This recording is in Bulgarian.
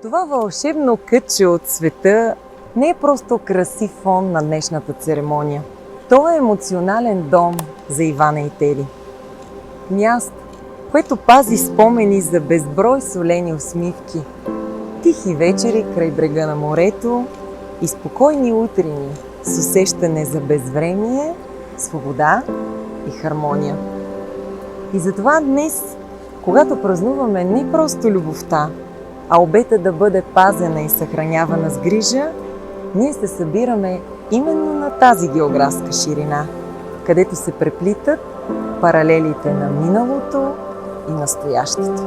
Това вълшебно кътче от света не е просто красив фон на днешната церемония. То е емоционален дом за Ивана и Тели. Място, което пази спомени за безброй солени усмивки, тихи вечери край брега на морето и спокойни утрини с усещане за безвремие, свобода и хармония. И затова днес, когато празнуваме не просто любовта, а обета да бъде пазена и съхранявана с грижа, ние се събираме именно на тази географска ширина, където се преплитат паралелите на миналото и настоящето.